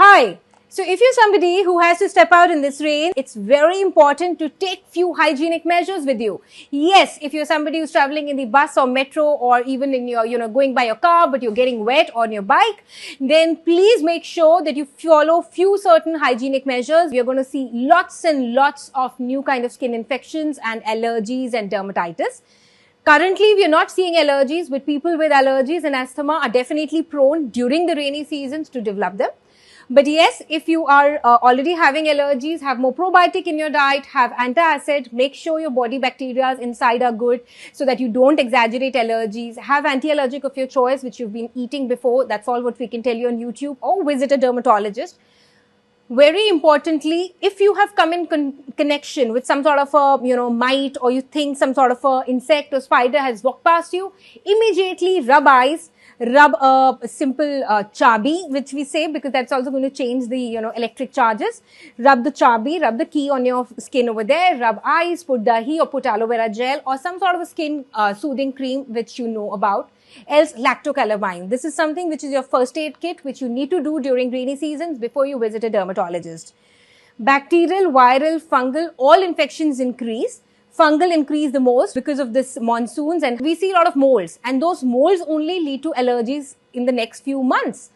Hi. So if you're somebody who has to step out in this rain, it's very important to take few hygienic measures with you. Yes, if you're somebody who's traveling in the bus or metro or even in your, going by your car, but you're getting wet on your bike, then please make sure that you follow few certain hygienic measures. You're going to see lots and lots of new kind of skin infections and allergies and dermatitis. Currently, we are not seeing allergies, but people with allergies and asthma are definitely prone during the rainy seasons to develop them. But yes, if you are already having allergies, have more probiotic in your diet, have antacid, make sure your body bacteria inside are good so that you don't exaggerate allergies. Have anti-allergic of your choice, which you've been eating before. That's all what we can tell you on YouTube, or visit a dermatologist. Very importantly, if you have come in connection with some sort of a, mite, or you think some sort of a insect or spider has walked past you, immediately rub eyes. Rub a simple chabi, which we say, because that's also going to change the, electric charges. Rub the chabi, rub the key on your skin over there, rub eyes, put dahi or put aloe vera gel or some sort of a skin soothing cream, which you know about. Else lactocalamine. This is something which is your first aid kit, which you need to do during rainy seasons before you visit a dermatologist. Bacterial, viral, fungal, all infections increase. Fungal increase the most because of this monsoons, and we see a lot of molds, and those molds only lead to allergies in the next few months.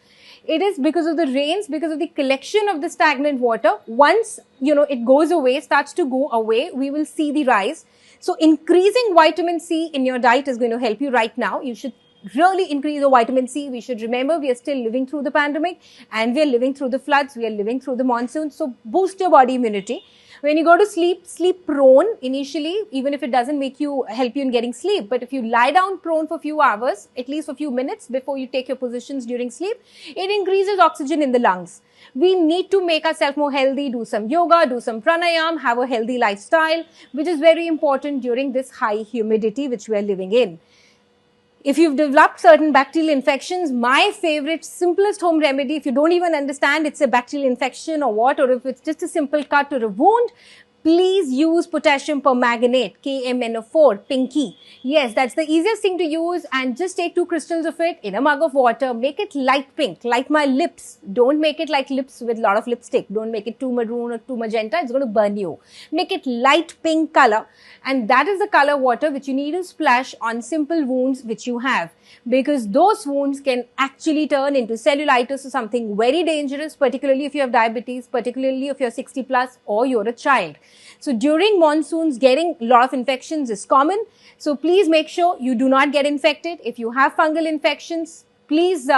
It is because of the rains, because of the collection of the stagnant water. Once, it goes away, starts to go away, we will see the rise. So increasing vitamin C in your diet is going to help you right now. You should really increase your vitamin C. We should remember we are still living through the pandemic, and we are living through the floods. We are living through the monsoons. So boost your body immunity. When you go to sleep, sleep prone initially, even if it doesn't help you in getting sleep. But if you lie down prone for a few hours, at least for a few minutes before you take your positions during sleep, it increases oxygen in the lungs. We need to make ourselves more healthy, do some yoga, do some pranayam, have a healthy lifestyle, which is very important during this high humidity which we are living in. If you've developed certain bacterial infections, my favorite, simplest home remedy, if you don't even understand it's a bacterial infection or what, or if it's just a simple cut or a wound, please use potassium permanganate, KMNO4, Pinky. Yes, that's the easiest thing to use, and just take 2 crystals of it in a mug of water. Make it light pink, like my lips. Don't make it like lips with a lot of lipstick. Don't make it too maroon or too magenta. It's going to burn you. Make it light pink color, and that is the color water which you need to splash on simple wounds which you have. Because those wounds can actually turn into cellulitis or something very dangerous, particularly if you have diabetes, particularly if you're 60 plus or you're a child. So during monsoons, getting a lot of infections is common. So please make sure you do not get infected. If you have fungal infections, please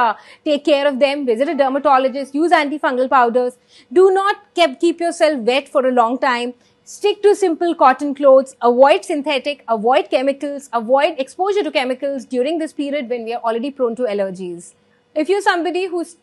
take care of them. Visit a dermatologist. Use antifungal powders. Do not keep yourself wet for a long time. Stick to simple cotton clothes. Avoid synthetic. Avoid chemicals. Avoid exposure to chemicals during this period when we are already prone to allergies. If you're somebody who's,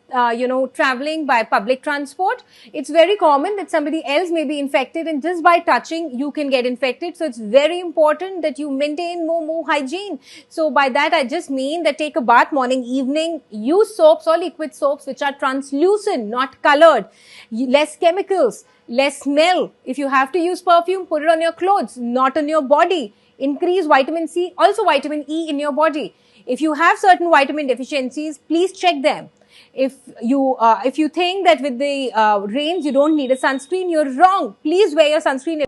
traveling by public transport, it's very common that somebody else may be infected, and just by touching, you can get infected. So it's very important that you maintain more hygiene. So by that, I just mean that take a bath morning, evening, use soaps or liquid soaps which are translucent, not colored, less chemicals, less smell. If you have to use perfume, put it on your clothes, not on your body. Increase vitamin C, also vitamin E in your body. If you have certain vitamin deficiencies, please check them. If you think that with the rains you don't need a sunscreen, you're wrong. Please wear your sunscreen.